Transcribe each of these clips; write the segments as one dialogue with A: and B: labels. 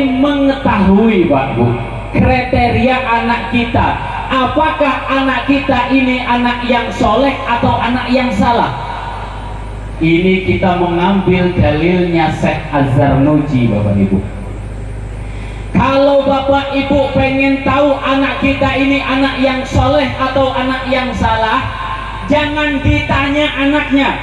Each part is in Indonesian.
A: mengetahui Pak Bu kriteria anak kita, apakah anak kita ini anak yang soleh atau anak yang salah. Ini kita mengambil dalilnya Syekh Az-Zarnuji Bapak Ibu. Kalau Bapak Ibu pengen tahu anak kita ini anak yang soleh atau anak yang salah, jangan ditanya anaknya,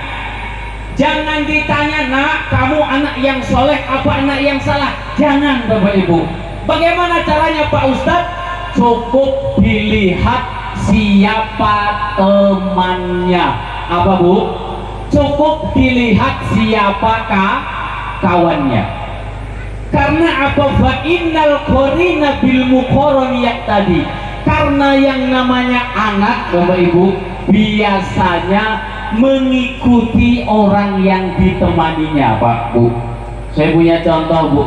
A: jangan ditanya, nak kamu anak yang soleh apa anak yang salah. Jangan Bapak Ibu. Bagaimana caranya Pak Ustadz? Cukup dilihat siapa temannya. Apa Bu? Cukup dilihat siapakah kawannya. Karena apa? Fa innal qarina bil muqaraniyat tadi. Karena yang namanya anak Bapak Ibu biasanya mengikuti orang yang ditemaninya Pak Bu. Saya punya contoh Bu.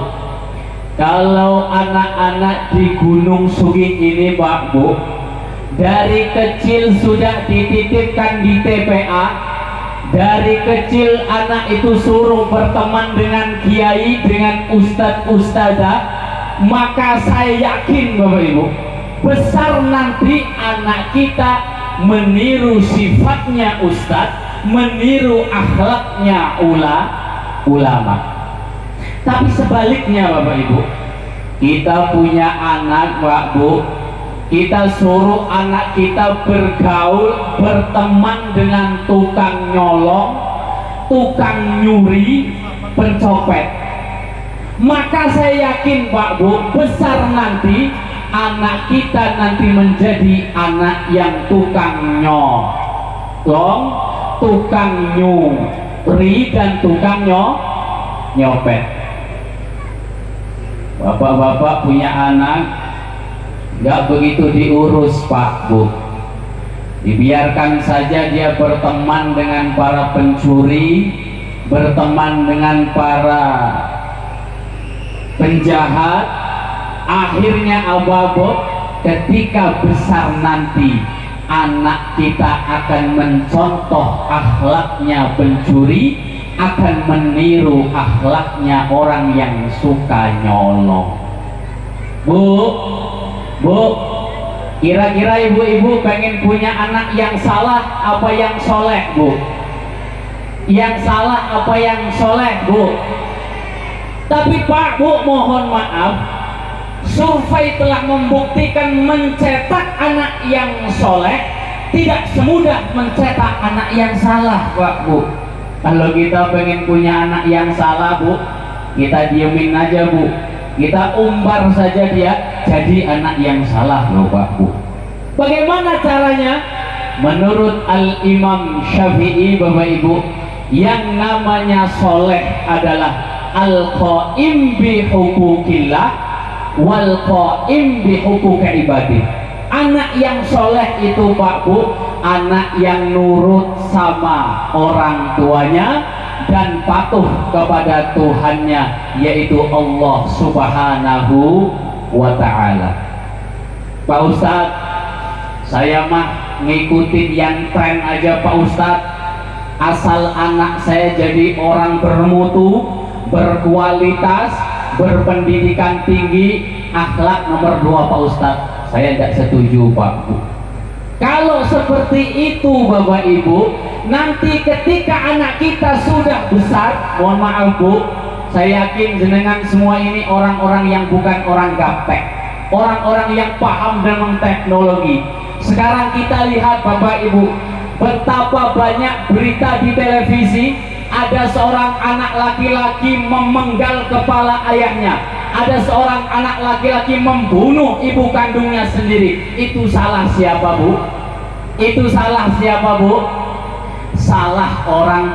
A: Kalau anak-anak di Gunung Sugih ini Pak Bu, dari kecil sudah dititipkan di TPA, dari kecil anak itu suruh berteman dengan kiai, dengan ustadz ustadzah, maka saya yakin Bapak Ibu, besar nanti anak kita meniru sifatnya ustadz, meniru akhlaknya ulama. Tapi sebaliknya Bapak Ibu, kita punya anak Pak Bu, kita suruh anak kita bergaul, berteman dengan tukang nyolong, tukang nyuri, pencopet, maka saya yakin Pak Bu, besar nanti anak kita nanti menjadi anak yang tukang nyolong, tukang nyuri, dan tukang nyopet. Bapak-bapak punya anak nggak begitu diurus Pak Bu, dibiarkan saja dia berteman dengan para pencuri, berteman dengan para penjahat. Akhirnya apa? Ketika besar nanti anak kita akan mencontoh akhlaknya pencuri, akan meniru akhlaknya orang yang suka nyolong. Bu, kira-kira ibu-ibu pengen punya anak yang salah apa yang soleh Bu? Yang salah apa yang soleh Bu? Tapi Pak Bu, mohon maaf, survei telah membuktikan mencetak anak yang soleh tidak semudah mencetak anak yang salah Pak Bu. Kalau kita pengen punya anak yang salah Bu, kita diemin aja Bu, kita umbar saja dia jadi anak yang salah loh Pak Bu. Bagaimana caranya? Menurut Al-Imam Syafi'i Bapak Ibu, yang namanya soleh adalah al-qaim bi hukukillah wal qaim bi hukuki ibadih. Anak yang soleh itu Pak Bu, anak yang nurut sama orang tuanya dan patuh kepada Tuhannya, yaitu Allah Subhanahu wa Ta'ala. Pak Ustadz, saya mah ngikutin yang tren aja Pak Ustadz, asal anak saya jadi orang bermutu, berkualitas, berpendidikan tinggi, akhlak nomor 2 Pak Ustadz. Saya tidak setuju Pak Bu. Kalau seperti itu Bapak Ibu, nanti ketika anak kita sudah besar, mohon maaf Bu, saya yakin jenengan semua ini orang-orang yang bukan orang gaptek, orang-orang yang paham dengan teknologi. Sekarang kita lihat Bapak Ibu, betapa banyak berita di televisi, ada seorang anak laki-laki memenggal kepala ayahnya, ada seorang anak laki-laki membunuh ibu kandungnya sendiri. Itu salah siapa Bu? Itu salah siapa Bu? Salah orang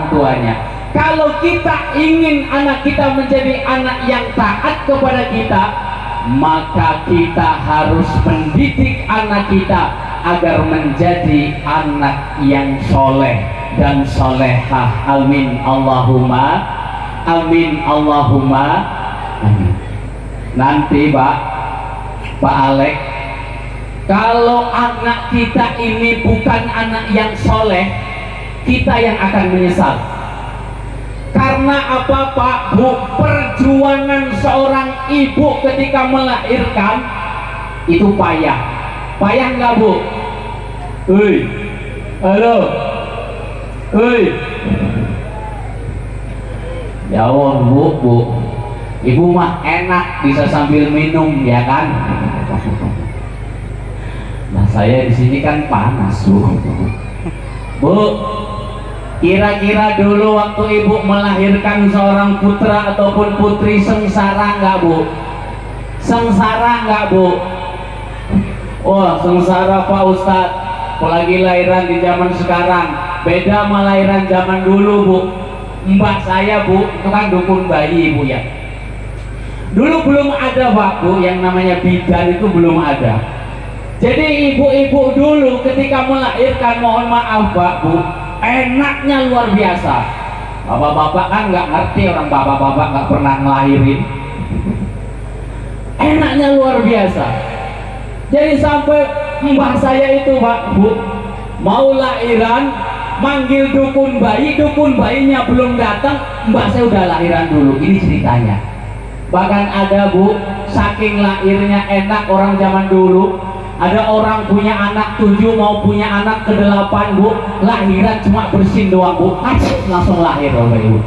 A: tuanya. Kalau kita ingin anak kita menjadi anak yang taat kepada kita, maka kita harus mendidik anak kita agar menjadi anak yang soleh dan solehah. Amin Allahumma amin Allahumma amin. Nanti Pak Alek, kalau anak kita ini bukan anak yang soleh, kita yang akan menyesal. Karena apa Pak Bu? perjuangan seorang ibu ketika melahirkan itu payah. Payah nggak bu? Hei, halo, hei. Jawab bu, ibu mah enak bisa sambil minum ya kan? Nah saya di sini kan panas bu. Bu, kira-kira dulu waktu ibu melahirkan seorang putra ataupun putri sengsara nggak bu? Sengsara nggak bu? Wah sengsara Pak Ustadz, apalagi lahiran di zaman sekarang beda sama lahiran zaman dulu bu. Mbak saya bu, itu kan dukun bayi bu ya. Dulu belum ada Pak bu, yang namanya bidan itu belum ada. Jadi ibu-ibu dulu ketika melahirkan, mohon maaf Pak bu, enaknya luar biasa. Bapak-bapak kan nggak ngerti, orang bapak-bapak nggak pernah ngelahirin. Enaknya luar biasa. Jadi sampai mbah saya itu Pak bu, mau lahiran, manggil dukun bayinya belum datang, mbak saya udah lahiran dulu. Ini ceritanya. Bahkan ada bu, saking lahirnya enak orang zaman dulu, ada orang punya anak 7 mau punya anak ke-8 bu, lahiran cuma bersin doang bu, langsung lahir Bapak Ibu.